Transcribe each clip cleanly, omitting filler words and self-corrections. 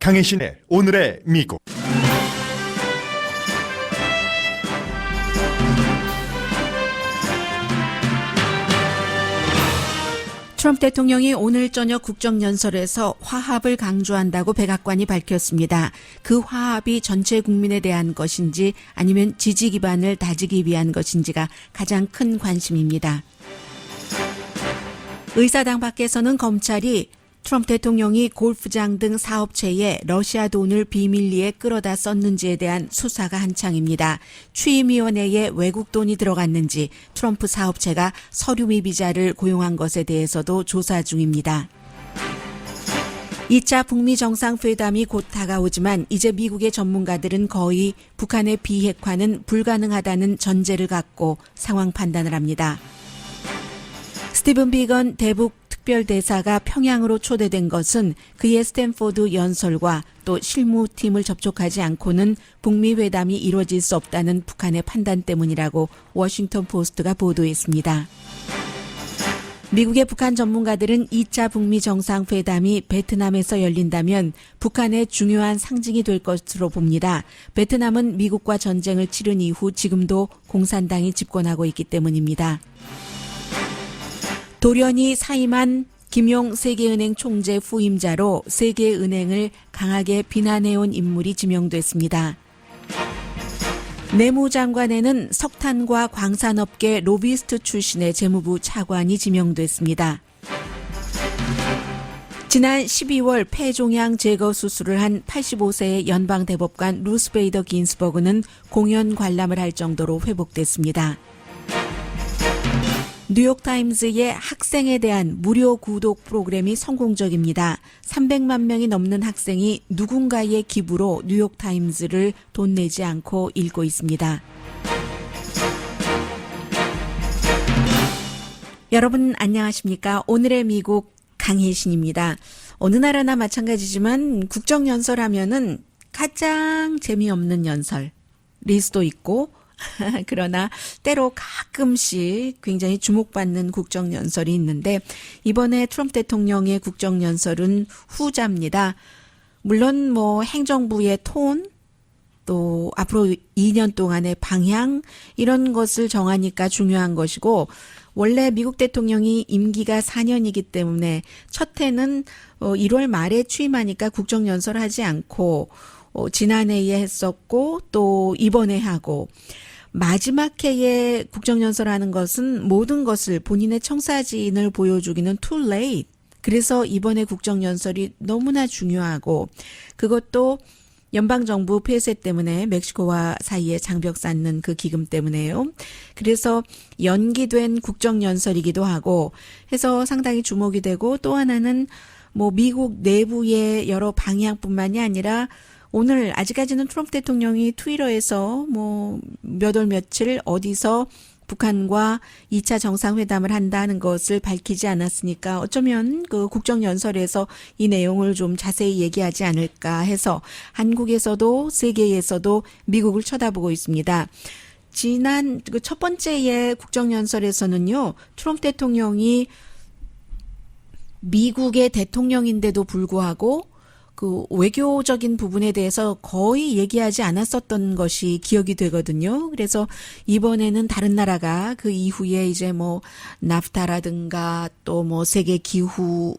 강혜신의 오늘의 미국. 트럼프 대통령이 오늘 저녁 국정연설에서 화합을 강조한다고 백악관이 밝혔습니다. 그 화합이 전체 국민에 대한 것인지 아니면 지지 기반을 다지기 위한 것인지가 가장 큰 관심입니다. 의사당 밖에서는 검찰이 트럼프 대통령이 골프장 등 사업체에 러시아 돈을 비밀리에 끌어다 썼는지에 대한 수사가 한창입니다. 취임위원회에 외국 돈이 들어갔는지, 트럼프 사업체가 서류 미비자를 고용한 것에 대해서도 조사 중입니다. 2차 북미 정상회담이 곧 다가오지만 이제 미국의 전문가들은 거의 북한의 비핵화는 불가능하다는 전제를 갖고 상황 판단을 합니다. 스티븐 비건 대북 특별대사가 평양으로 초대된 것은 그의 스탠포드 연설과 또 실무팀을 접촉하지 않고는 북미 회담이 이루어질 수 없다는 북한의 판단 때문이라고 워싱턴 포스트가 보도했습니다. 미국의 북한 전문가들은 2차 북미 정상회담이 베트남에서 열린다면 북한의 중요한 상징이 될 것으로 봅니다. 베트남은 미국과 전쟁을 치른 이후 지금도 공산당이 집권하고 있기 때문입니다. 돌연히 사임한 김용 세계은행 총재 후임자로 세계은행을 강하게 비난해온 인물이 지명됐습니다. 내무장관에는 석탄과 광산업계 로비스트 출신의 재무부 차관이 지명됐습니다. 지난 12월 폐종양 제거 수술을 한 85세의 연방대법관 루스 베이더 긴스버그는 공연 관람을 할 정도로 회복됐습니다. 뉴욕타임즈의 학생에 대한 무료 구독 프로그램이 성공적입니다. 300만 명이 넘는 학생이 누군가의 기부로 뉴욕타임즈를 돈 내지 않고 읽고 있습니다. 여러분 안녕하십니까? 오늘의 미국 강혜신입니다. 어느 나라나 마찬가지지만 국정연설하면은 가장 재미없는 연설일 수도 있고 그러나 때로 가끔씩 굉장히 주목받는 국정연설이 있는데 이번에 트럼프 대통령의 국정연설은 후자입니다. 물론 행정부의 톤, 또 앞으로 2년 동안의 방향 이런 것을 정하니까 중요한 것이고 원래 미국 대통령이 임기가 4년이기 때문에 첫 해는 1월 말에 취임하니까 국정연설을 하지 않고 지난해에 했었고 또 이번에 하고 마지막 해에 국정연설하는 것은 모든 것을 본인의 청사진을 보여주기는 too late. 그래서 이번에 국정연설이 너무나 중요하고 그것도 연방정부 폐쇄 때문에 멕시코와 사이에 장벽 쌓는 그 기금 때문에요. 그래서 연기된 국정연설이기도 하고 해서 상당히 주목이 되고 또 하나는 미국 내부의 여러 방향뿐만이 아니라 오늘 아직까지는 트럼프 대통령이 트위터에서 몇 월 며칠 어디서 북한과 2차 정상회담을 한다는 것을 밝히지 않았으니까 어쩌면 그 국정연설에서 이 내용을 좀 자세히 얘기하지 않을까 해서 한국에서도 세계에서도 미국을 쳐다보고 있습니다. 지난 첫 번째의 국정연설에서는요, 트럼프 대통령이 미국의 대통령인데도 불구하고 그 외교적인 부분에 대해서 거의 얘기하지 않았었던 것이 기억이 되거든요. 그래서 이번에는 다른 나라가 그 이후에 이제 나프타라든가 또 세계 기후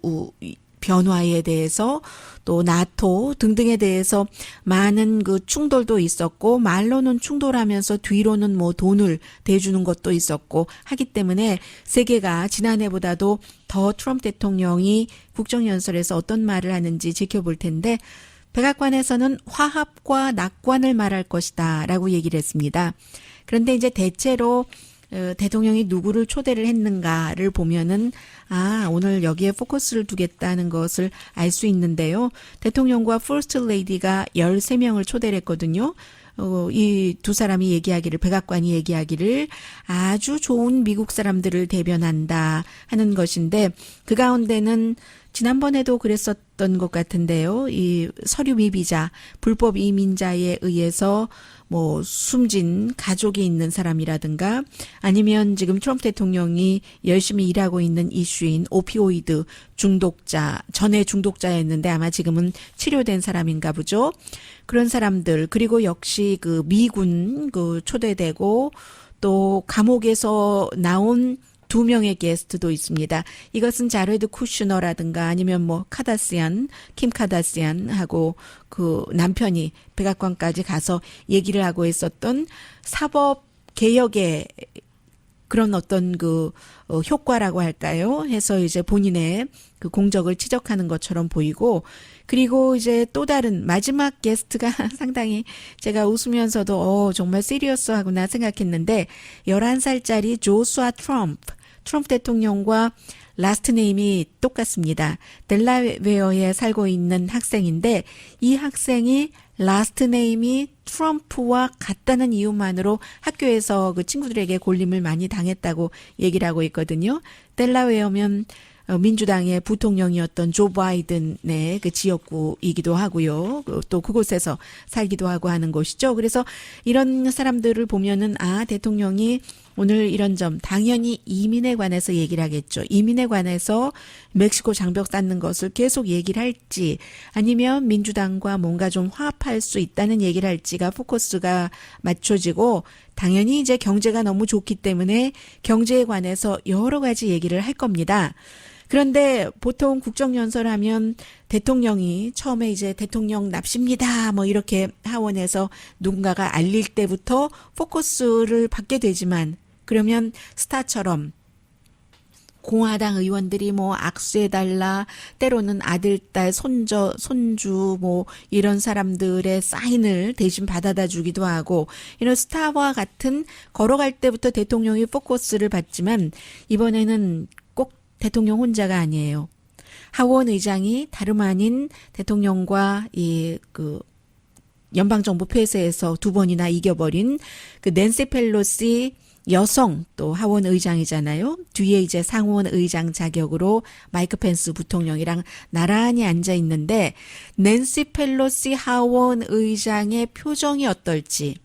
변화에 대해서 또 나토 등등에 대해서 많은 그 충돌도 있었고 말로는 충돌하면서 뒤로는 돈을 대주는 것도 있었고 하기 때문에 세계가 지난해보다도 더 트럼프 대통령이 국정연설에서 어떤 말을 하는지 지켜볼 텐데 백악관에서는 화합과 낙관을 말할 것이다 라고 얘기를 했습니다. 그런데 이제 대체로 대통령이 누구를 초대를 했는가를 보면은 오늘 여기에 포커스를 두겠다는 것을 알 수 있는데요. 대통령과 퍼스트 레이디가 13명을 초대를 했거든요. 이 두 사람이 백악관이 얘기하기를 아주 좋은 미국 사람들을 대변한다 하는 것인데 그 가운데는 지난번에도 그랬었던 것 같은데요. 이 서류 미비자, 불법 이민자에 의해서 뭐 숨진 가족이 있는 사람이라든가 아니면 지금 트럼프 대통령이 열심히 일하고 있는 이슈인 오피오이드 중독자, 전에 중독자였는데 아마 지금은 치료된 사람인가 보죠. 그런 사람들, 그리고 역시 그 미군 그 초대되고 또 감옥에서 나온 2명의 게스트도 있습니다. 이것은 자레드 쿠슈너라든가 아니면 뭐 카다시안, 킴 카다시안하고 그 남편이 백악관까지 가서 얘기를 하고 있었던 사법 개혁의 그런 어떤 그 효과라고 할까요? 해서 이제 본인의 그 공적을 지적하는 것처럼 보이고, 그리고 이제 또 다른 마지막 게스트가 상당히 제가 웃으면서도 정말 시리어스하구나 생각했는데 11살짜리 조슈아 트럼프 대통령과 라스트 네임이 똑같습니다. 델라웨어에 살고 있는 학생인데 이 학생이 라스트 네임이 트럼프와 같다는 이유만으로 학교에서 그 친구들에게 골림을 많이 당했다고 얘기를 하고 있거든요. 델라웨어면 민주당의 부통령이었던 조 바이든의 그 지역구이기도 하고요. 또 그곳에서 살기도 하고 하는 곳이죠. 그래서 이런 사람들을 보면은 대통령이 오늘 이런 점 당연히 이민에 관해서 얘기를 하겠죠. 이민에 관해서 멕시코 장벽 쌓는 것을 계속 얘기를 할지 아니면 민주당과 뭔가 좀 화합할 수 있다는 얘기를 할지가 포커스가 맞춰지고 당연히 이제 경제가 너무 좋기 때문에 경제에 관해서 여러 가지 얘기를 할 겁니다. 그런데 보통 국정연설하면 대통령이 처음에 이제 대통령 납십니다 뭐 이렇게 하원에서 누군가가 알릴 때부터 포커스를 받게 되지만 그러면 스타처럼 공화당 의원들이 뭐 악수해달라, 때로는 아들, 딸, 손주 뭐 이런 사람들의 사인을 대신 받아다 주기도 하고 이런 스타와 같은 걸어갈 때부터 대통령이 포커스를 받지만 이번에는 꼭 대통령 혼자가 아니에요. 하원 의장이 다름 아닌 대통령과 그 연방정부 폐쇄에서 2번이나 이겨버린 그 낸시 펠로시 여성 또 하원 의장이잖아요. 뒤에 이제 상원 의장 자격으로 마이크 펜스 부통령이랑 나란히 앉아 있는데 낸시 펠로시 하원 의장의 표정이 어떨지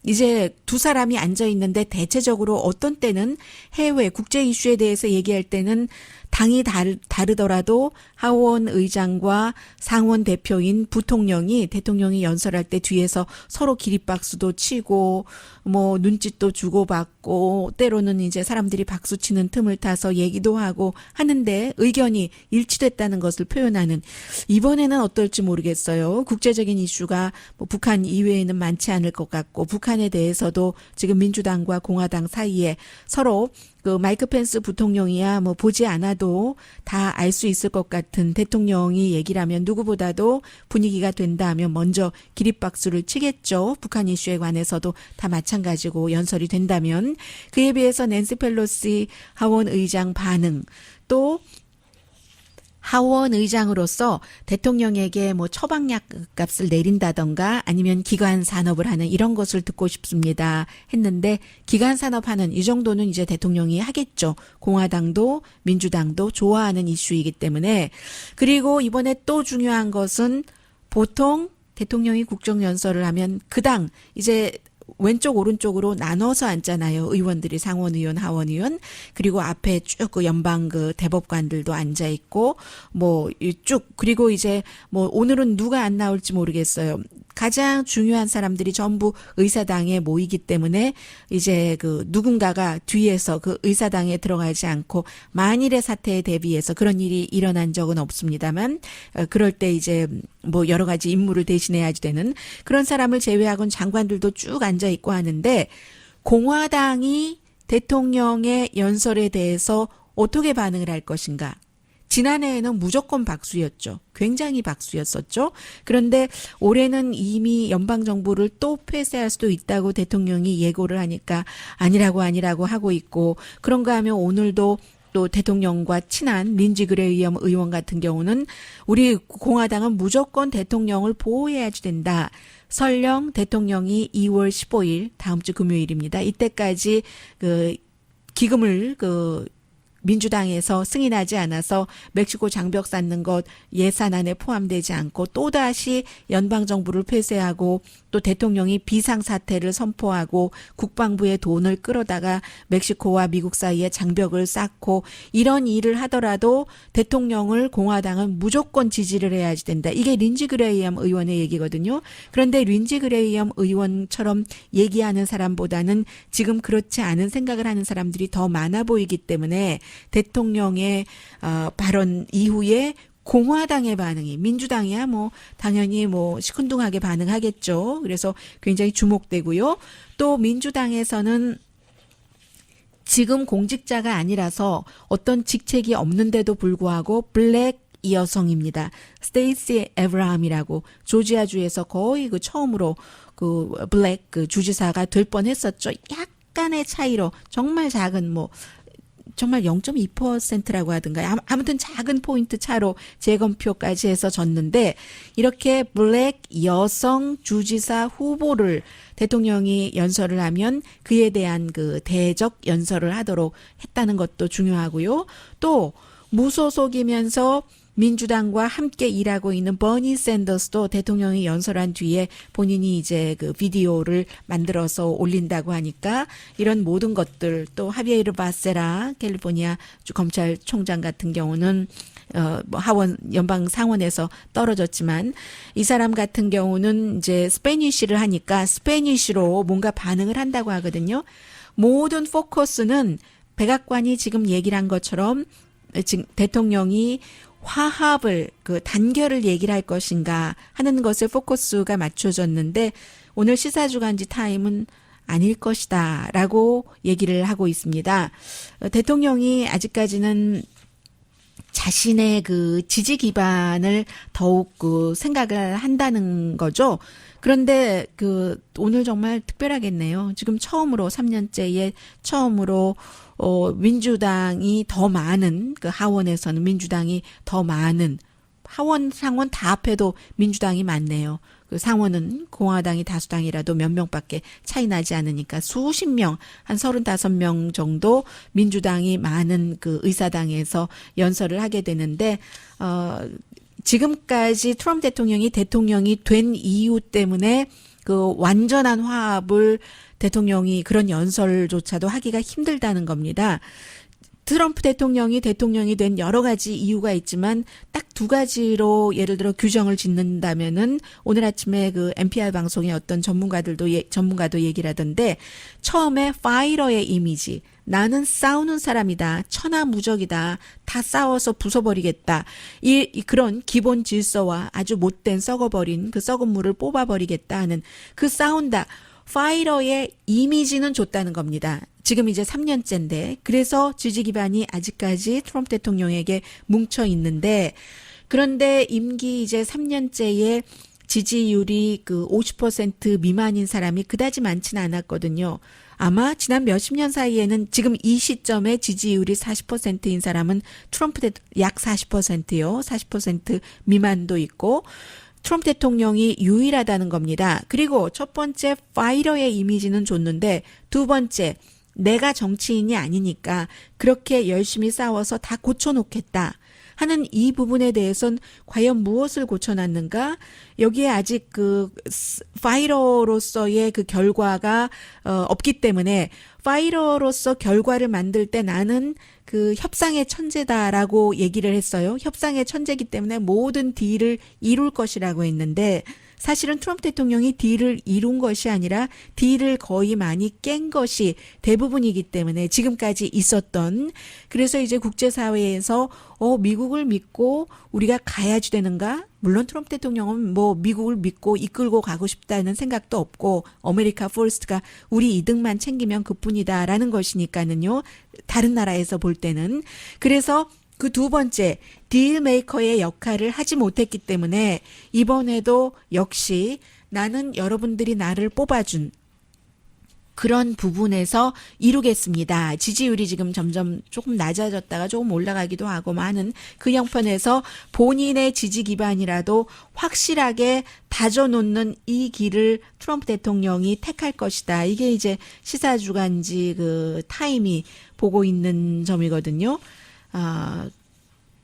이제 두 사람이 앉아 있는데 대체적으로 어떤 때는 해외 국제 이슈에 대해서 얘기할 때는 당이 다르더라도 하원 의장과 상원 대표인 부통령이 대통령이 연설할 때 뒤에서 서로 기립박수도 치고 뭐 눈짓도 주고받고 때로는 이제 사람들이 박수 치는 틈을 타서 얘기도 하고 하는데 의견이 일치됐다는 것을 표현하는 이번에는 어떨지 모르겠어요. 국제적인 이슈가 뭐 북한 이외에는 많지 않을 것 같고 북한에 대해서도 지금 민주당과 공화당 사이에 서로 그 마이크 펜스 부통령이야 뭐 보지 않아도 다 알 수 있을 것 같은 대통령이 얘기를 하면 누구보다도 분위기가 된다 하면 먼저 기립박수를 치겠죠. 북한 이슈에 관해서도 다 마찬가지고 연설이 된다면 그에 비해서 낸시 펠로시 하원 의장 반응 또 하원 의장으로서 대통령에게 뭐 처방약 값을 내린다던가 아니면 기관 산업을 하는 이런 것을 듣고 싶습니다 했는데 기관 산업하는 이 정도는 이제 대통령이 하겠죠. 공화당도 민주당도 좋아하는 이슈이기 때문에 그리고 이번에 또 중요한 것은 보통 대통령이 국정연설을 하면 그 당 이제 왼쪽 오른쪽으로 나눠서 앉잖아요. 의원들이 상원 의원, 하원 의원. 그리고 앞에 쭉 그 연방 그 대법관들도 앉아 있고 뭐 쭉 그리고 이제 뭐 오늘은 누가 안 나올지 모르겠어요. 가장 중요한 사람들이 전부 의사당에 모이기 때문에 이제 그 누군가가 뒤에서 그 의사당에 들어가지 않고 만일의 사태에 대비해서 그런 일이 일어난 적은 없습니다만 그럴 때 이제 뭐 여러 가지 임무를 대신해야 되는 그런 사람을 제외하고는 장관들도 쭉 앉아 있고 하는데 공화당이 대통령의 연설에 대해서 어떻게 반응을 할 것인가? 지난해에는 무조건 박수였죠. 굉장히 박수였었죠. 그런데 올해는 이미 연방정부를 또 폐쇄할 수도 있다고 대통령이 예고를 하니까 아니라고 하고 있고 그런가 하면 오늘도 또 대통령과 친한 린지 그레이엄 의원 같은 경우는 우리 공화당은 무조건 대통령을 보호해야지 된다. 설령 대통령이 2월 15일 다음 주 금요일입니다. 이때까지 그 기금을 민주당에서 승인하지 않아서 멕시코 장벽 쌓는 것 예산안에 포함되지 않고 또다시 연방정부를 폐쇄하고 또 대통령이 비상사태를 선포하고 국방부의 돈을 끌어다가 멕시코와 미국 사이에 장벽을 쌓고 이런 일을 하더라도 대통령을 공화당은 무조건 지지를 해야지 된다. 이게 린지 그레이엄 의원의 얘기거든요. 그런데 린지 그레이엄 의원처럼 얘기하는 사람보다는 지금 그렇지 않은 생각을 하는 사람들이 더 많아 보이기 때문에 대통령의 발언 이후에 공화당의 반응이 민주당이야 뭐 당연히 뭐 시큰둥하게 반응하겠죠. 그래서 굉장히 주목되고요. 또 민주당에서는 지금 공직자가 아니라서 어떤 직책이 없는데도 불구하고 블랙 이 여성입니다. 스테이시 에브라함이라고 조지아주에서 거의 그 처음으로 그 블랙 그 주지사가 될 뻔했었죠. 약간의 차이로 정말 작은 뭐 정말 0.2%라고 하든가 아무튼 작은 포인트 차로 재검표까지 해서 졌는데 이렇게 블랙 여성 주지사 후보를 대통령이 연설을 하면 그에 대한 그 대적 연설을 하도록 했다는 것도 중요하고요. 또 무소속이면서 민주당과 함께 일하고 있는 버니 샌더스도 대통령이 연설한 뒤에 본인이 이제 그 비디오를 만들어서 올린다고 하니까 이런 모든 것들 또 하비에르 바세라 캘리포니아 검찰총장 같은 경우는 뭐 하원 연방 상원에서 떨어졌지만 이 사람 같은 경우는 이제 스페니쉬를 하니까 스페니쉬로 뭔가 반응을 한다고 하거든요. 모든 포커스는 백악관이 지금 얘기를 한 것처럼 지금 대통령이 화합을 그 단결을 얘기를 할 것인가 하는 것에 포커스가 맞춰졌는데 오늘 시사주간지 타임은 아닐 것이다라고 얘기를 하고 있습니다. 대통령이 아직까지는 자신의 그 지지 기반을 더욱 그 생각을 한다는 거죠. 그런데 그 오늘 정말 특별하겠네요. 지금 처음으로 3년째에 처음으로 민주당이 더 많은 그 하원에서는 민주당이 더 많은 하원 상원 다 합해도 민주당이 많네요. 그 상원은 공화당이 다수당이라도 몇 명밖에 차이 나지 않으니까 수십 명, 한 35명 정도 민주당이 많은 그 의사당에서 연설을 하게 되는데 지금까지 트럼프 대통령이 된 이유 때문에 그 완전한 화합을 대통령이 그런 연설조차도 하기가 힘들다는 겁니다. 트럼프 대통령이 된 여러 가지 이유가 있지만 딱 두 가지로 예를 들어 규정을 짓는다면은 오늘 아침에 그 NPR 방송의 어떤 전문가도 얘기를 하던데 처음에 파이터의 이미지 나는 싸우는 사람이다. 천하무적이다. 다 싸워서 부숴버리겠다. 그런 기본 질서와 아주 못된 썩어버린 그 썩은 물을 뽑아버리겠다 하는 그 싸운다. 파이터의 이미지는 줬다는 겁니다. 지금 이제 3년째인데 그래서 지지 기반이 아직까지 트럼프 대통령에게 뭉쳐 있는데 그런데 임기 이제 3년째에 지지율이 그 50% 미만인 사람이 그다지 많지는 않았거든요. 아마 지난 몇십 년 사이에는 지금 이 시점에 지지율이 40%인 사람은 트럼프 약 40%요. 40% 미만도 있고 트럼프 대통령이 유일하다는 겁니다. 그리고 첫 번째 파이터의 이미지는 줬는데 두 번째 내가 정치인이 아니니까 그렇게 열심히 싸워서 다 고쳐놓겠다 하는 이 부분에 대해서는 과연 무엇을 고쳐놨는가? 여기에 아직 그 파이터로서의 그 결과가 없기 때문에 파이터로서 결과를 만들 때 나는 그 협상의 천재다라고 얘기를 했어요. 협상의 천재이기 때문에 모든 딜을 이룰 것이라고 했는데 사실은 트럼프 대통령이 딜을 이룬 것이 아니라 딜을 거의 많이 깬 것이 대부분이기 때문에 지금까지 있었던 그래서 이제 국제사회에서 미국을 믿고 우리가 가야지 되는가? 물론 트럼프 대통령은 뭐 미국을 믿고 이끌고 가고 싶다는 생각도 없고 아메리카 퍼스트가 우리 이득만 챙기면 그뿐이다라는 것이니까는요. 다른 나라에서 볼 때는 그래서 그 두 번째 딜메이커의 역할을 하지 못했기 때문에 이번에도 역시 나는 여러분들이 나를 뽑아준 그런 부분에서 이루겠습니다. 지지율이 지금 점점 조금 낮아졌다가 조금 올라가기도 하고 많은 그 형편에서 본인의 지지 기반이라도 확실하게 다져놓는 이 길을 트럼프 대통령이 택할 것이다. 이게 이제 시사주간지 그 타임이 보고 있는 점이거든요.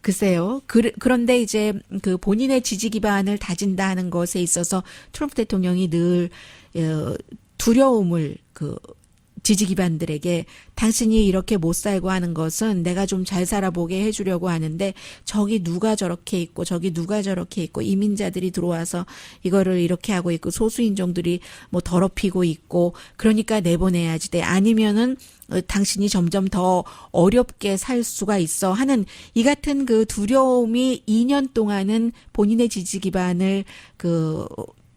글쎄요. 그런데 이제 그 본인의 지지 기반을 다진다 하는 것에 있어서 트럼프 대통령이 늘 두려움을 그 지지 기반들에게 당신이 이렇게 못 살고 하는 것은 내가 좀 잘 살아보게 해주려고 하는데 저기 누가 저렇게 있고 저기 누가 저렇게 있고 이민자들이 들어와서 이거를 이렇게 하고 있고 소수인종들이 뭐 더럽히고 있고 그러니까 내보내야지 돼. 아니면은 당신이 점점 더 어렵게 살 수가 있어 하는 이 같은 그 두려움이 2년 동안은 본인의 지지 기반을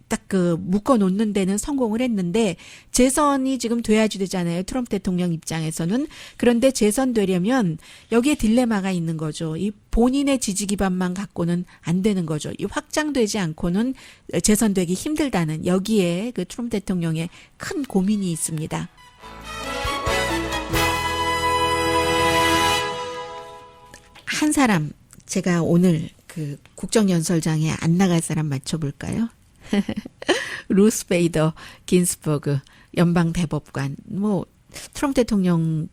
딱 묶어 놓는 데는 성공을 했는데 재선이 지금 돼야지 되잖아요. 트럼프 대통령 입장에서는. 그런데 재선되려면 여기에 딜레마가 있는 거죠. 이 본인의 지지 기반만 갖고는 안 되는 거죠. 이 확장되지 않고는 재선되기 힘들다는 여기에 그 트럼프 대통령의 큰 고민이 있습니다. 한 사람 제가 오늘 그 국정연설장에 안 나갈 사람 맞춰볼까요? 루스 베이더 긴스버그 연방 대법관 뭐 트럼프 대통령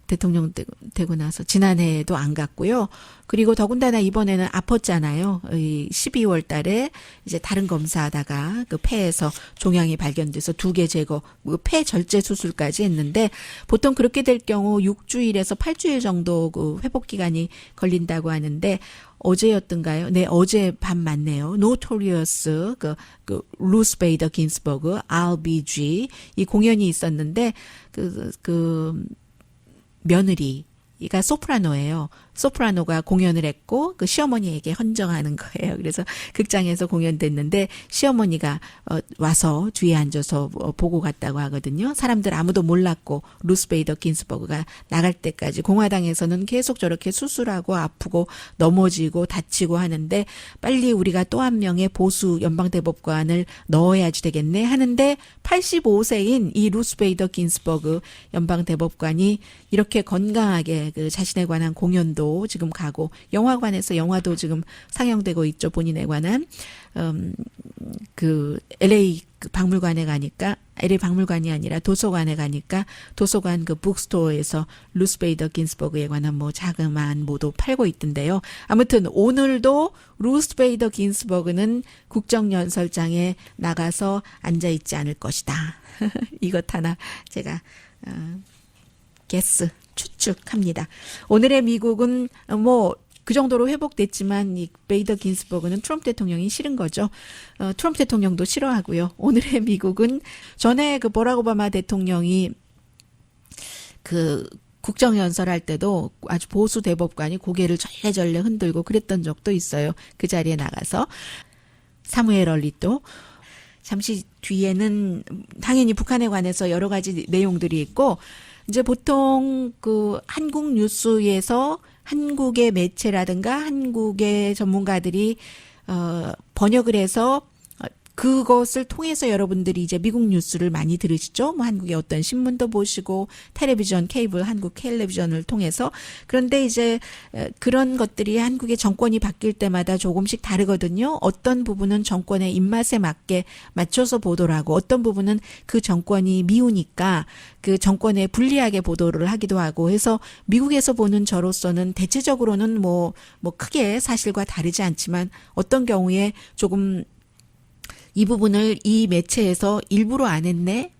되고 나서 지난해에도 안 갔고요. 그리고 더군다나 이번에는 아팠잖아요. 12월 달에 이제 다른 검사하다가 그 폐에서 종양이 발견돼서 2개 제거, 폐 절제 수술까지 했는데 보통 그렇게 될 경우 6주일에서 8주일 정도 그 회복 기간이 걸린다고 하는데 어제였던가요? 네, 어제 밤 맞네요. 노토리어스 그 루스 베이더 긴스버그 RBG 이 공연이 있었는데 그 며느리가 소프라노예요. 소프라노가 공연을 했고 그 시어머니에게 헌정하는 거예요. 그래서 극장에서 공연됐는데 시어머니가 와서 뒤에 앉아서 보고 갔다고 하거든요. 사람들 아무도 몰랐고 루스 베이더 긴스버그가 나갈 때까지 공화당에서는 계속 저렇게 수술하고 아프고 넘어지고 다치고 하는데 빨리 우리가 또 한 명의 보수 연방대법관을 넣어야지 되겠네 하는데 85세인 이 루스 베이더 긴스버그 연방대법관이 이렇게 건강하게 그 자신에 관한 공연도 지금 가고 영화관에서 영화도 지금 상영되고 있죠. 본인에 관한 그 LA 그 박물관에 가니까 LA 박물관이 아니라 도서관에 가니까 도서관 그 북스토어에서 루스 베이더 긴스버그에 관한 뭐 자그마한 뭐도 팔고 있던데요. 아무튼 오늘도 루스 베이더 긴스버그는 국정연설장에 나가서 앉아 있지 않을 것이다. 이것 하나 제가 게스 추측합니다. 오늘의 미국은 뭐 그 정도로 회복됐지만 이 베이더 긴스버그는 트럼프 대통령이 싫은 거죠. 트럼프 대통령도 싫어하고요. 오늘의 미국은 전에 그 버락 오바마 대통령이 그 국정연설할 때도 아주 보수 대법관이 고개를 절레절레 흔들고 그랬던 적도 있어요. 그 자리에 나가서 사무엘 얼리또 잠시 뒤에는 당연히 북한에 관해서 여러 가지 내용들이 있고 이제 보통 그 한국 뉴스에서 한국의 매체라든가 한국의 전문가들이 번역을 해서 그것을 통해서 여러분들이 이제 미국 뉴스를 많이 들으시죠. 뭐 한국의 어떤 신문도 보시고 텔레비전, 케이블, 한국 텔레비전을 통해서. 그런데 이제 그런 것들이 한국의 정권이 바뀔 때마다 조금씩 다르거든요. 어떤 부분은 정권의 입맛에 맞게 맞춰서 보도를 하고 어떤 부분은 그 정권이 미우니까 그 정권에 불리하게 보도를 하기도 하고 해서 미국에서 보는 저로서는 대체적으로는 뭐 크게 사실과 다르지 않지만 어떤 경우에 조금 이 부분을 이 매체에서 일부러 안 했네?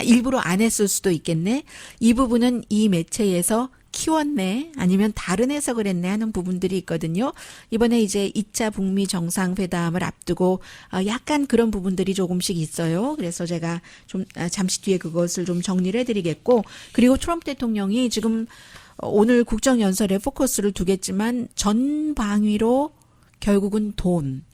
일부러 안 했을 수도 있겠네? 이 부분은 이 매체에서 키웠네? 아니면 다른 해석을 했네? 하는 부분들이 있거든요. 이번에 이제 2차 북미 정상회담을 앞두고 약간 그런 부분들이 조금씩 있어요. 그래서 제가 좀 잠시 뒤에 그것을 좀 정리를 해드리겠고 그리고 트럼프 대통령이 지금 오늘 국정연설에 포커스를 두겠지만 전방위로 결국은 돈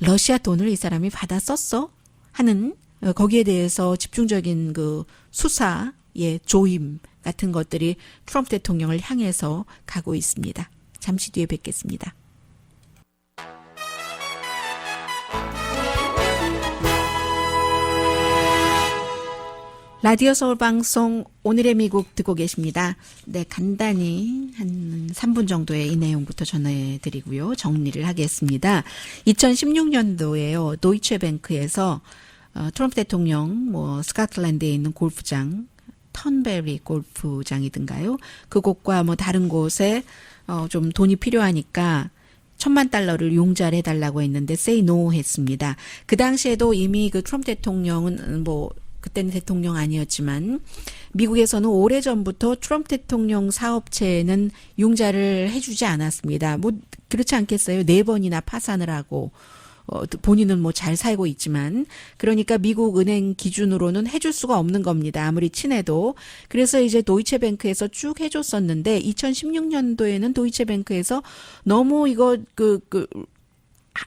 러시아 돈을 이 사람이 받아 썼어? 하는 거기에 대해서 집중적인 그 수사의 조임 같은 것들이 트럼프 대통령을 향해서 가고 있습니다. 잠시 뒤에 뵙겠습니다. 라디오 서울 방송 오늘의 미국 듣고 계십니다. 네, 간단히 한 3분 정도의 이 내용부터 전해드리고요. 정리를 하겠습니다. 2016년도에요. 도이체뱅크에서 트럼프 대통령 스코틀랜드에 있는 골프장 턴베리 골프장이든가요. 그곳과 다른 곳에 좀 돈이 필요하니까 $1,000,000를 융자를 해달라고 했는데 say no 했습니다. 그 당시에도 이미 그 트럼프 대통령은 그때는 대통령 아니었지만 미국에서는 오래전부터 트럼프 대통령 사업체에는 융자를 해주지 않았습니다. 그렇지 않겠어요? 4번이나 파산을 하고 본인은 잘 살고 있지만 그러니까 미국 은행 기준으로는 해줄 수가 없는 겁니다. 아무리 친해도. 그래서 이제 도이체뱅크에서 쭉 해줬었는데 2016년도에는 도이체뱅크에서 너무 이거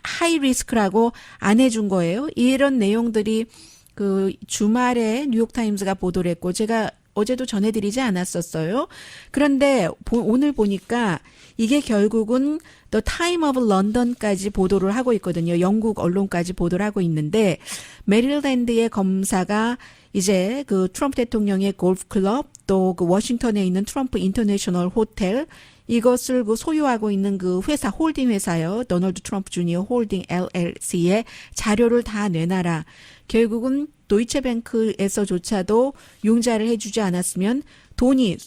하이 리스크라고 안 해준 거예요. 이런 내용들이 그 주말에 뉴욕타임스가 보도를 했고 제가 어제도 전해드리지 않았었어요. 그런데 오늘 보니까 이게 결국은 The Time of London까지 보도를 하고 있거든요. 영국 언론까지 보도를 하고 있는데 메릴랜드의 검사가 이제 그 트럼프 대통령의 골프클럽 또 그 워싱턴에 있는 트럼프 인터내셔널 호텔 이것을 그 소유하고 있는 그 회사 홀딩 회사요. 도널드 트럼프 주니어 홀딩 LLC에 자료를 다 내놔라. 결국은 도이체뱅크에서조차도 융자를 해주지 않았으면 돈이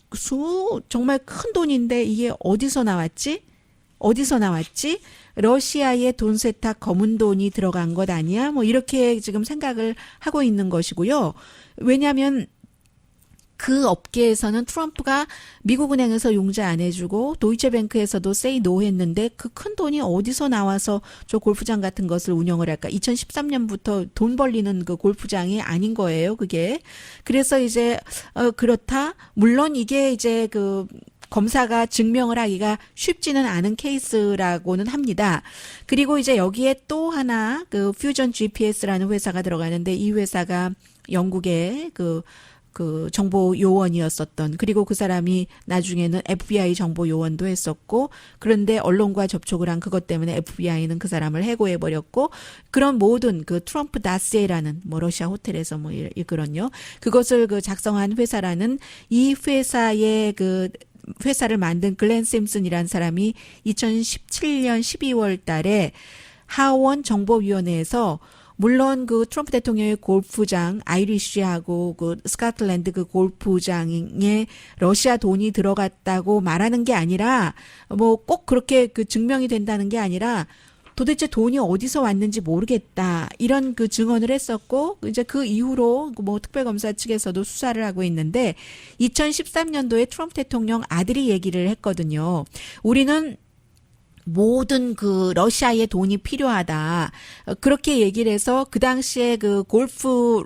정말 큰 돈인데 이게 어디서 나왔지? 러시아의 돈 세탁 검은 돈이 들어간 것 아니야? 이렇게 지금 생각을 하고 있는 것이고요. 왜냐하면 그 업계에서는 트럼프가 미국은행에서 융자 안 해주고 도이체뱅크에서도 say no 했는데 그 큰 돈이 어디서 나와서 저 골프장 같은 것을 운영을 할까? 2013년부터 돈 벌리는 그 골프장이 아닌 거예요, 그게. 그래서 이제 그렇다. 물론 이게 이제 그 검사가 증명을 하기가 쉽지는 않은 케이스라고는 합니다. 그리고 이제 여기에 또 하나 그 퓨전 GPS라는 회사가 들어가는데 이 회사가 영국의 그 정보 요원이었었던 그리고 그 사람이 나중에는 FBI 정보 요원도 했었고 그런데 언론과 접촉을 한 그것 때문에 FBI는 그 사람을 해고해 버렸고 그런 모든 그 트럼프 다세라는 러시아 호텔에서 그런요 그것을 그 작성한 회사라는 이 회사의 그 회사를 만든 글렌 심슨이라는 사람이 2017년 12월 달에 하원 정보위원회에서 물론 그 트럼프 대통령의 골프장 아이리쉬하고 그 스코틀랜드 그 골프장에 러시아 돈이 들어갔다고 말하는 게 아니라 꼭 그렇게 그 증명이 된다는 게 아니라 도대체 돈이 어디서 왔는지 모르겠다. 이런 그 증언을 했었고 이제 그 이후로 특별검사 측에서도 수사를 하고 있는데 2013년도에 트럼프 대통령 아들이 얘기를 했거든요. 우리는 모든 그 러시아의 돈이 필요하다. 그렇게 얘기를 해서 그 당시에 그 골프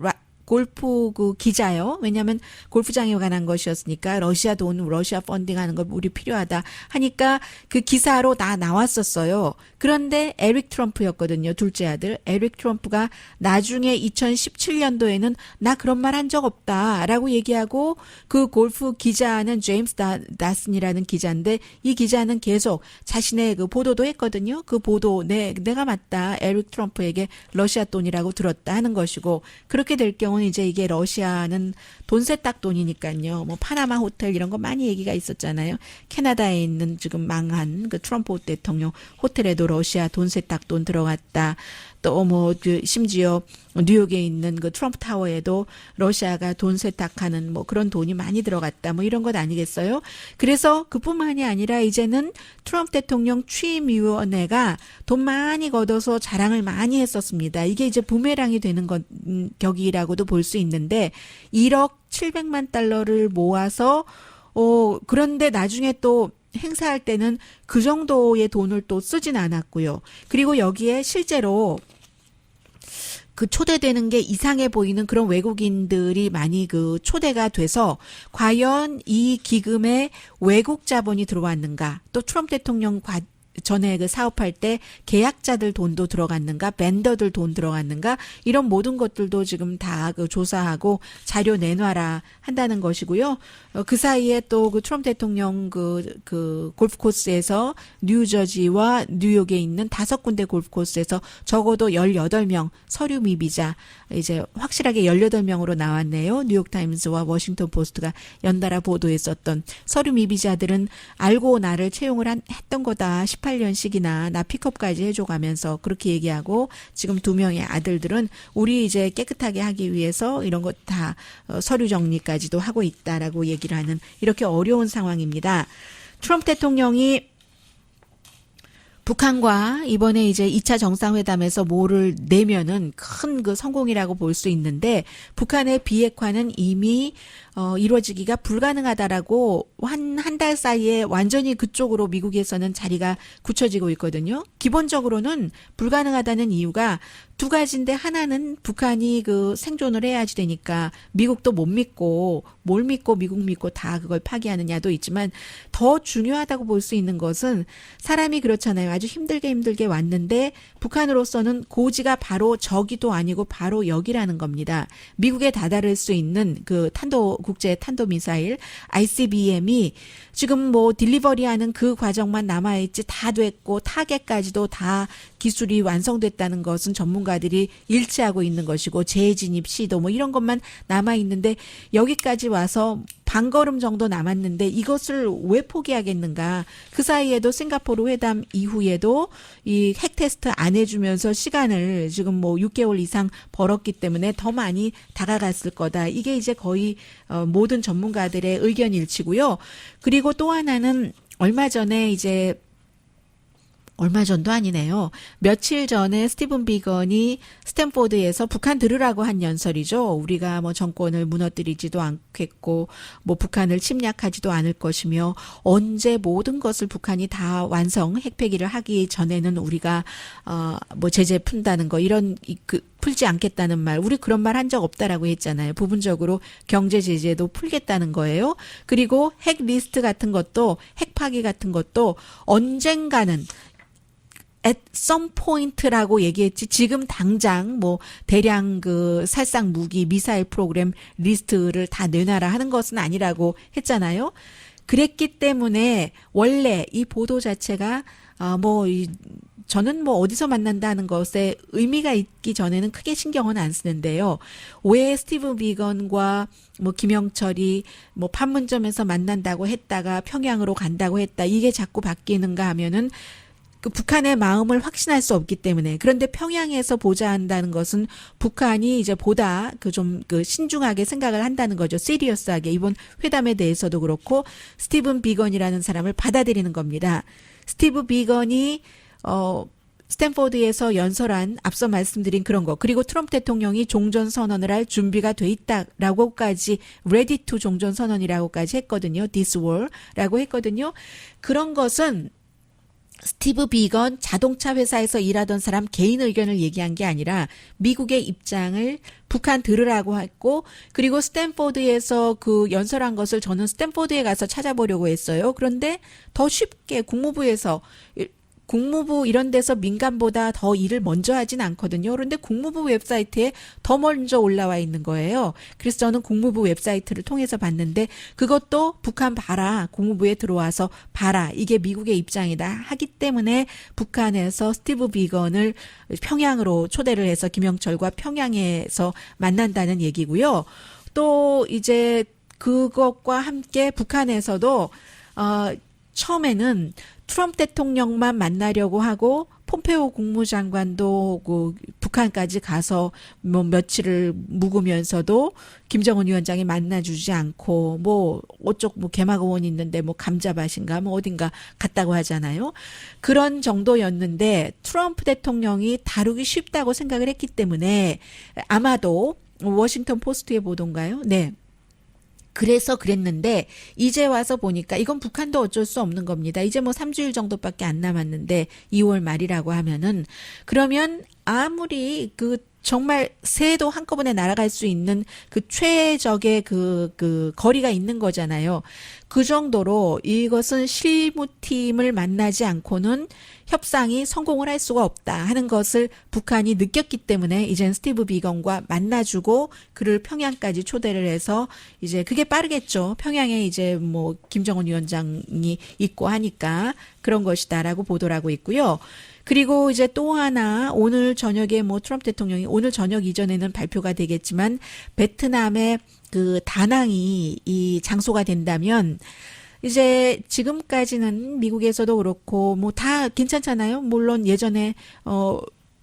그 기자요. 왜냐하면 골프장에 관한 것이었으니까 러시아 돈, 러시아 펀딩하는 거 우리 필요하다 하니까 그 기사로 다 나왔었어요. 그런데 에릭 트럼프였거든요. 둘째 아들. 에릭 트럼프가 나중에 2017년도에는 나 그런 말 한 적 없다라고 얘기하고 그 골프 기자는 제임스 다슨이라는 기자인데 이 기자는 계속 자신의 그 보도도 했거든요. 그 보도 내가 맞다. 에릭 트럼프에게 러시아 돈이라고 들었다 하는 것이고 그렇게 될 경우는 이제 이게 러시아는 돈 세탁 돈이니까요. 파나마 호텔 이런 거 많이 얘기가 있었잖아요. 캐나다에 있는 지금 망한 그 트럼프 대통령 호텔에도 러시아 돈 세탁 돈 들어갔다. 또 심지어 뉴욕에 있는 그 트럼프 타워에도 러시아가 돈 세탁하는 그런 돈이 많이 들어갔다. 이런 것 아니겠어요? 그래서 그뿐만이 아니라 이제는 트럼프 대통령 취임위원회가 돈 많이 걷어서 자랑을 많이 했었습니다. 이게 이제 부메랑이 되는 격이라고도 볼 수 있는데 1억 700만 달러를 모아서 그런데 나중에 또 행사할 때는 그 정도의 돈을 또 쓰진 않았고요. 그리고 여기에 실제로 그 초대되는 게 이상해 보이는 그런 외국인들이 많이 그 초대가 돼서 과연 이 기금에 외국 자본이 들어왔는가 또 트럼프 대통령 전에 그 사업할 때 계약자들 돈도 들어갔는가, 벤더들 돈 들어갔는가, 이런 모든 것들도 지금 다 그 조사하고 자료 내놔라 한다는 것이고요. 그 사이에 또 그 트럼프 대통령 그 골프 코스에서 뉴저지와 뉴욕에 있는 5군데 골프 코스에서 적어도 18명 서류 미비자, 이제 확실하게 18명으로 나왔네요. 뉴욕타임스와 워싱턴 포스트가 연달아 보도했었던 서류 미비자들은 알고 나를 채용을 했던 거다. 18년씩이나 나 픽업까지 해줘가면서 그렇게 얘기하고, 지금 2명의 아들들은 우리 이제 깨끗하게 하기 위해서 이런 것 다 서류 정리까지도 하고 있다라고 얘기를 하는, 이렇게 어려운 상황입니다. 트럼프 대통령이 북한과 이번에 이제 2차 정상회담에서 뭐를 내면은 큰 그 성공이라고 볼 수 있는데, 북한의 비핵화는 이미 이루어지기가 불가능하다라고 한 달 사이에 완전히 그쪽으로 미국에서는 자리가 굳혀지고 있거든요. 기본적으로는 불가능하다는 이유가 2가지인데, 하나는 북한이 그 생존을 해야지 되니까 미국도 못 믿고, 뭘 믿고 미국 믿고 다 그걸 파기하느냐도 있지만, 더 중요하다고 볼 수 있는 것은 사람이 그렇잖아요. 아주 힘들게 왔는데 북한으로서는 고지가 바로 저기도 아니고 바로 여기라는 겁니다. 미국에 다다를 수 있는 그 국제 탄도 미사일 ICBM이 지금 뭐 딜리버리하는 그 과정만 남아있지, 다 됐고 타겟까지도 다 기술이 완성됐다는 것은 전문가들이 일치하고 있는 것이고, 재진입 시도 뭐 이런 것만 남아있는데, 여기까지 와서 반걸음 정도 남았는데 이것을 왜 포기하겠는가. 그 사이에도 싱가포르 회담 이후에도 이 핵 테스트 안 해주면서 시간을 지금 뭐 6개월 이상 벌었기 때문에 더 많이 다가갔을 거다. 이게 이제 거의 모든 전문가들의 의견 일치고요. 그리고 또 하나는 얼마 전도 아니네요. 며칠 전에 스티븐 비건이 스탠포드에서 북한 들으라고 한 연설이죠. 우리가 뭐 정권을 무너뜨리지도 않겠고, 뭐 북한을 침략하지도 않을 것이며, 언제 모든 것을 북한이 다 완성 핵폐기를 하기 전에는 우리가 뭐 제재 푼다는 거, 이런 풀지 않겠다는 말, 우리 그런 말 한 적 없다라고 했잖아요. 부분적으로 경제 제재도 풀겠다는 거예요. 그리고 핵 리스트 같은 것도, 핵 파기 같은 것도 언젠가는 at some point라고 얘기했지, 지금 당장 뭐 대량 그 살상 무기 미사일 프로그램 리스트를 다 내놔라 하는 것은 아니라고 했잖아요. 그랬기 때문에 원래 이 보도 자체가 저는 뭐 어디서 만난다는 것에 의미가 있기 전에는 크게 신경은 안 쓰는데요. 왜 스티브 비건과 뭐 김영철이 뭐 판문점에서 만난다고 했다가 평양으로 간다고 했다, 이게 자꾸 바뀌는가 하면은 그 북한의 마음을 확신할 수 없기 때문에. 그런데 평양에서 보자 한다는 것은 북한이 이제 보다 그 신중하게 생각을 한다는 거죠. 시리어스하게. 이번 회담에 대해서도 그렇고 스티븐 비건이라는 사람을 받아들이는 겁니다. 스티브 비건이 스탠포드에서 연설한 앞서 말씀드린 그런 거, 그리고 트럼프 대통령이 종전 선언을 할 준비가 돼 있다라고까지, ready to 종전 선언이라고까지 했거든요. this war라고 했거든요. 그런 것은 스티브 비건 자동차 회사에서 일하던 사람 개인 의견을 얘기한 게 아니라 미국의 입장을 북한 들으라고 했고, 그리고 스탠포드에서 그 연설한 것을 저는 스탠포드에 가서 찾아보려고 했어요. 그런데 더 쉽게 국무부 이런 데서 민간보다 더 일을 먼저 하진 않거든요. 그런데 국무부 웹사이트에 더 먼저 올라와 있는 거예요. 그래서 저는 국무부 웹사이트를 통해서 봤는데, 그것도 북한 봐라, 국무부에 들어와서 봐라, 이게 미국의 입장이다 하기 때문에 북한에서 스티브 비건을 평양으로 초대를 해서 김영철과 평양에서 만난다는 얘기고요. 또 이제 그것과 함께 북한에서도 처음에는 트럼프 대통령만 만나려고 하고, 폼페오 국무장관도 그 북한까지 가서 뭐 며칠을 묵으면서도 김정은 위원장이 만나주지 않고, 뭐 어쪽 뭐 개막 의원이 있는데 뭐 감자밭인가 뭐 어딘가 갔다고 하잖아요. 그런 정도였는데 트럼프 대통령이 다루기 쉽다고 생각을 했기 때문에, 아마도 워싱턴 포스트의 보도인가요? 네. 그래서 그랬는데 이제 와서 보니까 이건 북한도 어쩔 수 없는 겁니다. 이제 뭐 3주일 정도밖에 안 남았는데 2월 말이라고 하면은, 그러면 아무리 그 정말 새도 한꺼번에 날아갈 수 있는 그 최적의 그 거리가 있는 거잖아요. 그 정도로 이것은 실무팀을 만나지 않고는 협상이 성공을 할 수가 없다 하는 것을 북한이 느꼈기 때문에 이젠 스티브 비건과 만나주고 그를 평양까지 초대를 해서 이제 그게 빠르겠죠. 평양에 이제 뭐 김정은 위원장이 있고 하니까 그런 것이다라고 보도를 하고 있고요. 그리고 이제 또 하나 오늘 저녁에 뭐 트럼프 대통령이 오늘 저녁 이전에는 발표가 되겠지만 베트남의 그 다낭이 이 장소가 된다면 이제 지금까지는 미국에서도 그렇고 뭐 다 괜찮잖아요. 물론 예전에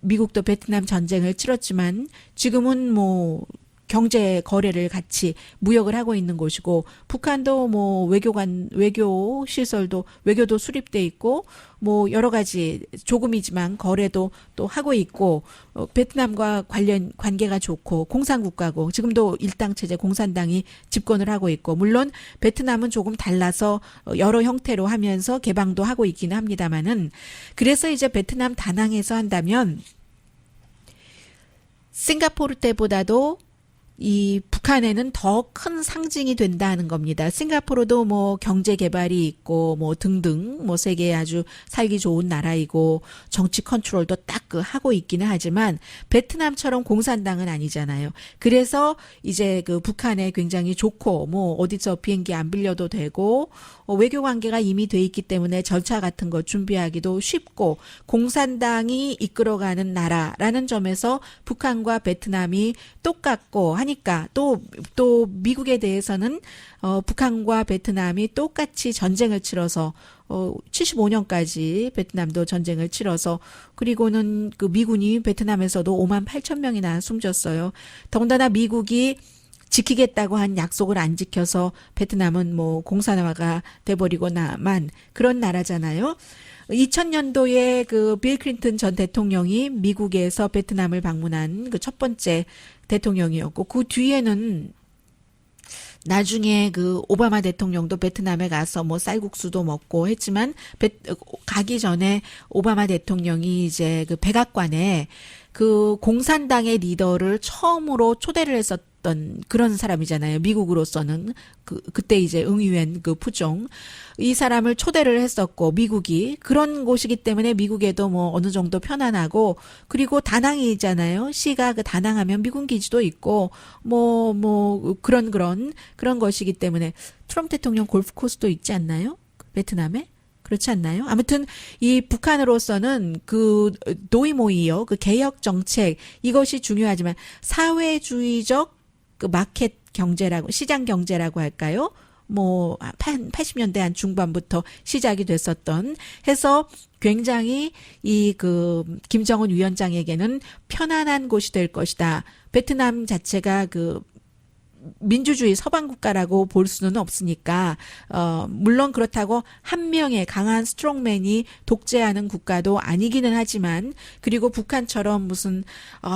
미국도 베트남 전쟁을 치렀지만 지금은 뭐 경제 거래를 같이 무역을 하고 있는 곳이고 북한도 뭐 외교 시설도 외교도 수립돼 있고 뭐 여러 가지 조금이지만 거래도 또 하고 있고 베트남과 관련 관계가 좋고 공산국가고 지금도 일당 체제 공산당이 집권을 하고 있고 물론 베트남은 조금 달라서 여러 형태로 하면서 개방도 하고 있기는 합니다만은 그래서 이제 베트남 다낭에서 한다면 싱가포르 때보다도 이 북한에는 더 큰 상징이 된다는 겁니다. 싱가포르도 뭐 경제 개발이 있고 뭐 등등 뭐 세계에 아주 살기 좋은 나라이고 정치 컨트롤도 딱 그 하고 있기는 하지만 베트남처럼 공산당은 아니잖아요. 그래서 이제 그 북한에 굉장히 좋고 뭐 어디서 비행기 안 빌려도 되고 외교 관계가 이미 돼 있기 때문에 절차 같은 거 준비하기도 쉽고 공산당이 이끌어가는 나라라는 점에서 북한과 베트남이 똑같고 하니까 또 미국에 대해서는 북한과 베트남이 똑같이 전쟁을 치러서 75년까지 베트남도 전쟁을 치러서 그리고는 그 미군이 베트남에서도 5만 8천 명이나 숨졌어요. 더군다나 미국이 지키겠다고 한 약속을 안 지켜서 베트남은 뭐 공산화가 돼버리고 나만 그런 나라잖아요. 2000년도에 그 빌 클린턴 전 대통령이 미국에서 베트남을 방문한 그 첫 번째 대통령이었고 그 뒤에는 나중에 그 오바마 대통령도 베트남에 가서 뭐 쌀국수도 먹고 했지만 가기 전에 오바마 대통령이 이제 그 백악관에 그 공산당의 리더를 처음으로 초대를 했었던 그런 사람이잖아요. 미국으로서는 그때 이제 응유엔 그 푸종 이 사람을 초대를 했었고 미국이 그런 곳이기 때문에 미국에도 뭐 어느 정도 편안하고 그리고 다낭이 있잖아요. 시가 그 다낭하면 미군 기지도 있고 뭐 그런 것이기 때문에 트럼프 대통령 골프 코스도 있지 않나요? 베트남에? 그렇지 않나요? 아무튼 이 북한으로서는 그 도이모이요, 그 개혁 정책 이것이 중요하지만 사회주의적 그 마켓 경제라고 시장 경제라고 할까요? 뭐 80년대 한 중반부터 시작이 됐었던 해서 굉장히 이 그 김정은 위원장에게는 편안한 곳이 될 것이다. 베트남 자체가 그 민주주의 서방 국가라고 볼 수는 없으니까 물론 그렇다고 한 명의 강한 스트롱맨이 독재하는 국가도 아니기는 하지만 그리고 북한처럼 무슨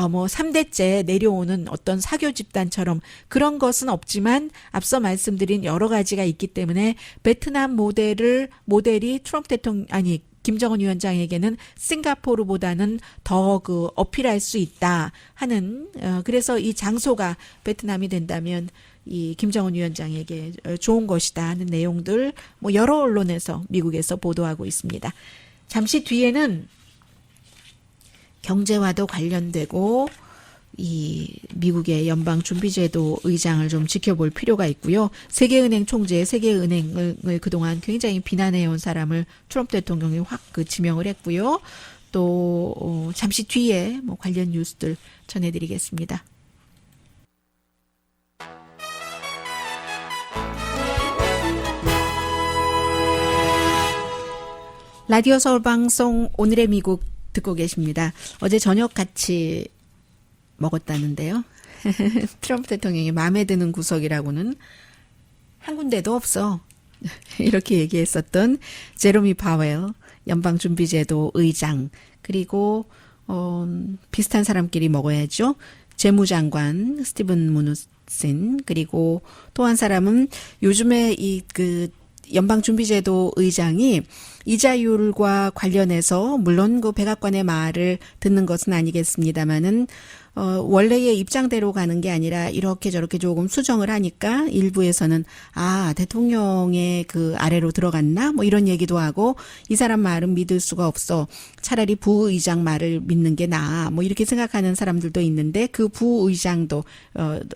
뭐 3대째 내려오는 어떤 사교 집단처럼 그런 것은 없지만 앞서 말씀드린 여러 가지가 있기 때문에 베트남 모델이 트럼프 대통령 김정은 위원장에게는 싱가포르보다는 더 그 어필할 수 있다 하는 그래서 이 장소가 베트남이 된다면 이 김정은 위원장에게 좋은 것이다 하는 내용들 뭐 여러 언론에서 미국에서 보도하고 있습니다. 잠시 뒤에는 경제와도 관련되고 이 미국의 연방준비제도 의장을 좀 지켜볼 필요가 있고요. 세계은행 총재, 세계은행을 그동안 굉장히 비난해온 사람을 트럼프 대통령이 확 그 지명을 했고요. 또 잠시 뒤에 뭐 관련 뉴스들 전해드리겠습니다. 라디오 서울방송 오늘의 미국 듣고 계십니다. 어제 저녁 같이 먹었다는데요. 트럼프 대통령이 마음에 드는 구석이라고는 한 군데도 없어. 이렇게 얘기했었던 제로미 파웰 연방준비제도 의장 그리고 비슷한 사람끼리 먹어야죠. 재무장관 스티븐 무누신 그리고 또 한 사람은 요즘에 이 그 연방준비제도 의장이 이자율과 관련해서 물론 그 백악관의 말을 듣는 것은 아니겠습니다만은 원래의 입장대로 가는 게 아니라 이렇게 저렇게 조금 수정을 하니까 일부에서는 대통령의 그 아래로 들어갔나? 뭐 이런 얘기도 하고 이 사람 말은 믿을 수가 없어. 차라리 부의장 말을 믿는 게 나아. 뭐 이렇게 생각하는 사람들도 있는데 그 부의장도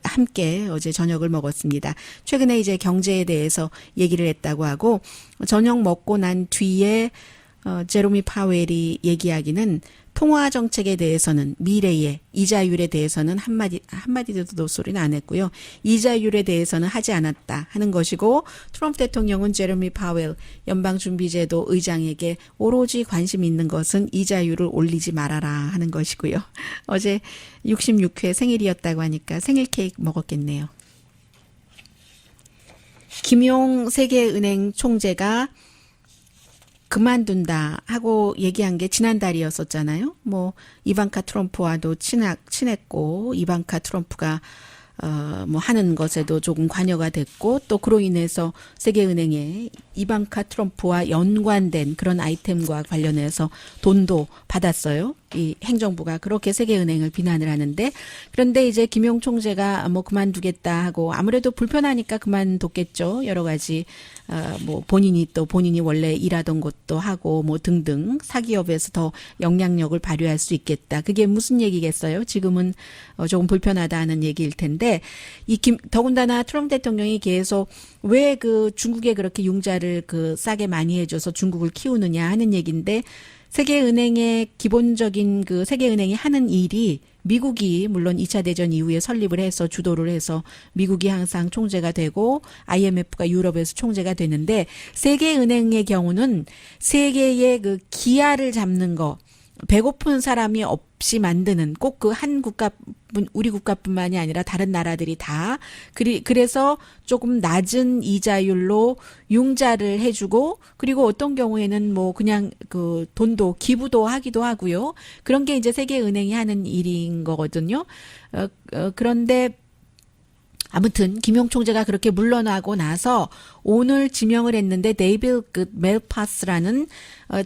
함께 어제 저녁을 먹었습니다. 최근에 이제 경제에 대해서 얘기를 했다고 하고 저녁 먹고 난 뒤에 제로미 파웰이 얘기하기는 통화 정책에 대해서는 미래에 이자율에 대해서는 한마디도 소리는 안 했고요. 이자율에 대해서는 하지 않았다 하는 것이고 트럼프 대통령은 제로미 파웰 연방준비제도 의장에게 오로지 관심 있는 것은 이자율을 올리지 말아라 하는 것이고요. 어제 66회 생일이었다고 하니까 생일 케이크 먹었겠네요. 김용 세계은행 총재가 그만둔다 하고 얘기한 게 지난달이었었잖아요. 뭐 이방카 트럼프와도 친했고 이방카 트럼프가 뭐 하는 것에도 조금 관여가 됐고 또 그로 인해서 세계은행에 이방카 트럼프와 연관된 그런 아이템과 관련해서 돈도 받았어요. 이 행정부가 그렇게 세계은행을 비난을 하는데 그런데 이제 김용 총재가 뭐 그만두겠다 하고 아무래도 불편하니까 그만뒀겠죠. 여러 가지 뭐 본인이 원래 일하던 곳도 하고 뭐 등등 사기업에서 더 영향력을 발휘할 수 있겠다. 그게 무슨 얘기겠어요? 지금은 조금 불편하다 하는 얘기일 텐데 더군다나 트럼프 대통령이 계속 왜 그 중국에 그렇게 융자를 그 싸게 많이 해줘서 중국을 키우느냐 하는 얘기인데 세계은행의 기본적인 그 세계은행이 하는 일이 미국이 물론 2차 대전 이후에 설립을 해서 주도를 해서 미국이 항상 총재가 되고 IMF가 유럽에서 총재가 되는데 세계은행의 경우는 세계의 그 기아를 잡는 거 배고픈 사람이 없이 만드는 꼭 그 한 우리 국가뿐만이 아니라 다른 나라들이 다 그래서 조금 낮은 이자율로 융자를 해주고 그리고 어떤 경우에는 뭐 그냥 그 돈도 기부도 하기도 하고요. 그런 게 이제 세계은행이 하는 일인 거거든요. 그런데 아무튼 김용 총재가 그렇게 물러나고 나서 오늘 지명을 했는데 데이빌 멜파스라는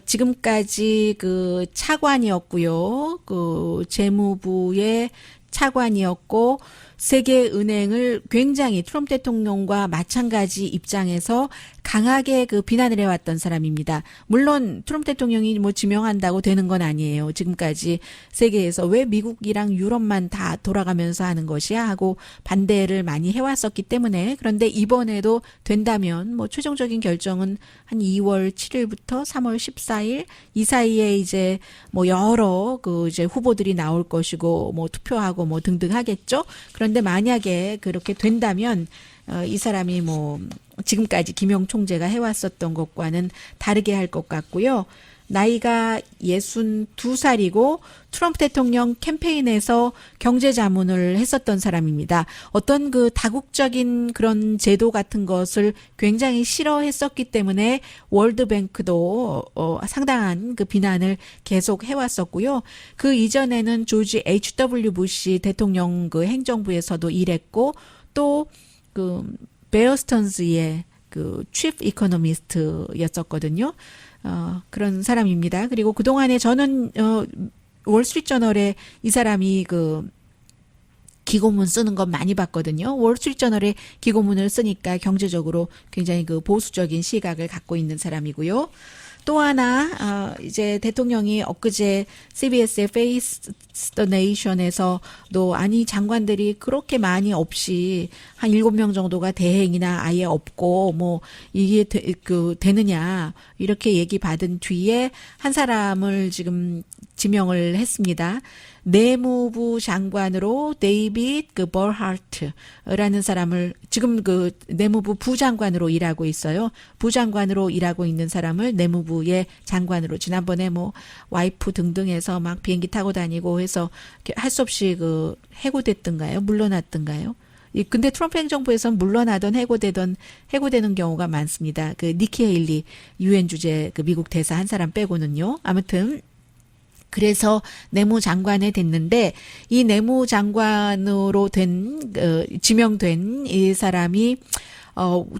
지금까지 그 차관이었고요. 그 재무부의 차관이었고 세계은행을 굉장히 트럼프 대통령과 마찬가지 입장에서 강하게 그 비난을 해왔던 사람입니다. 물론 트럼프 대통령이 뭐 지명한다고 되는 건 아니에요. 지금까지 세계에서 왜 미국이랑 유럽만 다 돌아가면서 하는 것이야 하고 반대를 많이 해왔었기 때문에 그런데 이번에도 된다면 뭐 최종적인 결정은 한 2월 7일부터 3월 14일 이 사이에 이제 뭐 여러 그 이제 후보들이 나올 것이고 뭐 투표하고 뭐 등등 하겠죠. 그런데 만약에 그렇게 된다면 이 사람이 뭐 지금까지 김용 총재가 해왔었던 것과는 다르게 할 것 같고요. 나이가 62살이고 트럼프 대통령 캠페인에서 경제자문을 했었던 사람입니다. 어떤 그 다국적인 그런 제도 같은 것을 굉장히 싫어했었기 때문에 월드뱅크도 상당한 그 비난을 계속 해왔었고요. 그 이전에는 조지 H.W. 부시 대통령 그 행정부에서도 일했고 또 그 베어 스턴즈의 그 chief economist였었거든요. 그런 사람입니다. 그리고 그동안에 저는 월스트리트저널에 이 사람이 그 기고문 쓰는 건 많이 봤거든요. 월스트리트저널에 기고문을 쓰니까 경제적으로 굉장히 그 보수적인 시각을 갖고 있는 사람이고요. 또 하나 이제 대통령이 엊그제 CBS의 Face the Nation에서도 아니 장관들이 그렇게 많이 없이 한 7명 정도가 대행이나 아예 없고 뭐 이게 되느냐 이렇게 얘기 받은 뒤에 한 사람을 지금 지명을 했습니다. 내무부 장관으로 데이빗 벌하트라는 사람을 지금 그 내무부 부장관으로 일하고 있어요. 부장관으로 일하고 있는 사람을 내무부의 장관으로 지난번에 뭐 와이프 등등해서 막 비행기 타고 다니고 해서 할 수 없이 그 해고됐던가요? 물러났던가요? 근데 트럼프 행정부에서는 물러나던 해고되는 경우가 많습니다. 그 니키 헤일리 유엔 주재 그 미국 대사 한 사람 빼고는요. 아무튼 그래서 내무장관에 됐는데 이 내무장관으로 지명된 이 사람이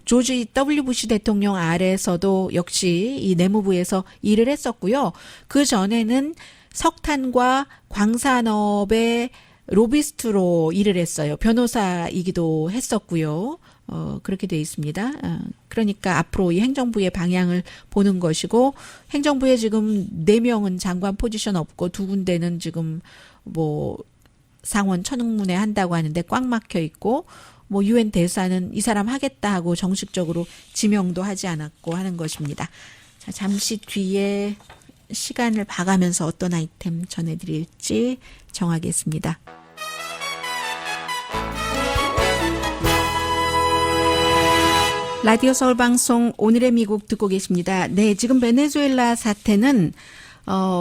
조지 W. 부시 대통령 아래에서도 역시 이 내무부에서 일을 했었고요. 그 전에는 석탄과 광산업의 로비스트로 일을 했어요. 변호사이기도 했었고요. 그렇게 돼 있습니다. 그러니까 앞으로 이 행정부의 방향을 보는 것이고, 행정부에 지금 4명은 장관 포지션 없고 2군데는 지금 뭐 상원 천웅문에 한다고 하는데 꽉 막혀 있고, 뭐 유엔 대사는 이 사람 하겠다 하고 정식적으로 지명도 하지 않았고 하는 것입니다. 자, 잠시 뒤에 시간을 봐가면서 어떤 아이템 전해드릴지 정하겠습니다. 라디오 서울 방송 오늘의 미국 듣고 계십니다. 네, 지금 베네수엘라 사태는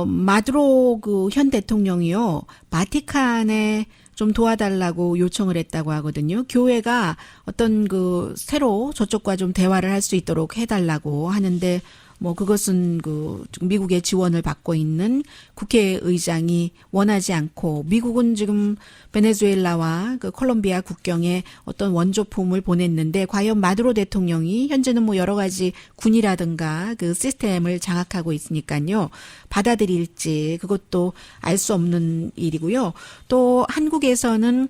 마두로 그 현 대통령이요, 바티칸에 좀 도와달라고 요청을 했다고 하거든요. 교회가 어떤 그 새로 저쪽과 좀 대화를 할 수 있도록 해달라고 하는데, 뭐 그것은 그 미국의 지원을 받고 있는 국회의장이 원하지 않고, 미국은 지금 베네수엘라와 그 콜롬비아 국경에 어떤 원조품을 보냈는데, 과연 마두로 대통령이 현재는 뭐 여러 가지 군이라든가 그 시스템을 장악하고 있으니까요, 받아들일지 그것도 알 수 없는 일이고요. 또 한국에서는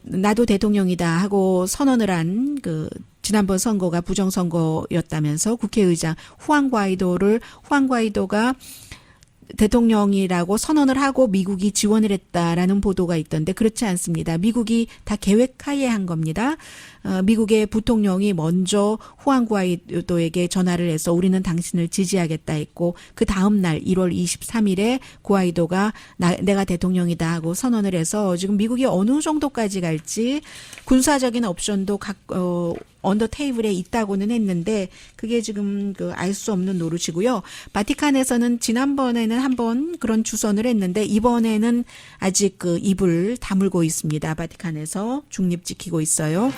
나도 대통령이다 하고 선언을 한 그 지난번 선거가 부정선거였다면서 국회의장 후안 과이도가 대통령이라고 선언을 하고 미국이 지원을 했다라는 보도가 있던데, 그렇지 않습니다. 미국이 다 계획하에 한 겁니다. 미국의 부통령이 먼저 후안 과이도에게 전화를 해서 우리는 당신을 지지하겠다 했고, 그 다음 날 1월 23일에 과이도가 내가 대통령이다 하고 선언을 해서 지금 미국이 어느 정도까지 갈지 군사적인 옵션도 언더 테이블에 있다고는 했는데, 그게 지금 알 수 없는 노릇이고요. 바티칸에서는 지난번에는 한번 그런 주선을 했는데, 이번에는 아직 그 입을 다물고 있습니다. 바티칸에서 중립 지키고 있어요.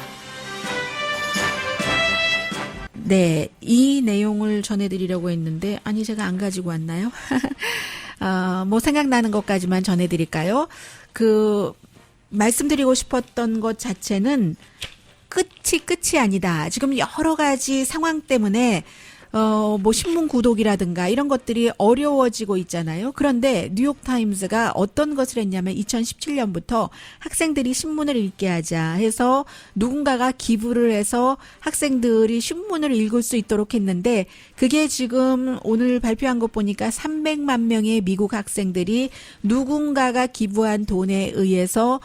네, 이 내용을 전해드리려고 했는데, 아니 제가 안 가지고 왔나요? 뭐 생각나는 것까지만 전해드릴까요? 말씀드리고 싶었던 것 자체는 끝이 아니다. 지금 여러 가지 상황 때문에 뭐 신문 구독이라든가 이런 것들이 어려워지고 있잖아요. 그런데 뉴욕타임스가 어떤 것을 했냐면 2017년부터 학생들이 신문을 읽게 하자 해서 누군가가 기부를 해서 학생들이 신문을 읽을 수 있도록 했는데, 그게 지금 오늘 발표한 것 보니까 300만 명의 미국 학생들이 누군가가 기부한 돈에 의해서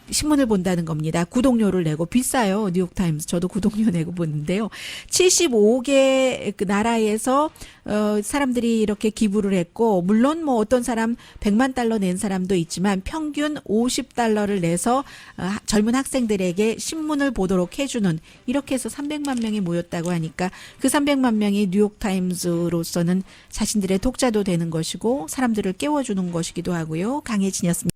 신문을 본다는 겁니다. 구독료를 내고, 비싸요. 뉴욕타임스. 저도 구독료 내고 보는데요. 75개 그 나라에서 사람들이 이렇게 기부를 했고, 물론 뭐 어떤 사람 100만 달러 낸 사람도 있지만 평균 50달러를 내서 젊은 학생들에게 신문을 보도록 해주는, 이렇게 해서 300만 명이 모였다고 하니까 그 300만 명이 뉴욕타임스로서는 자신들의 독자도 되는 것이고 사람들을 깨워주는 것이기도 하고요. 강혜진이었습니다.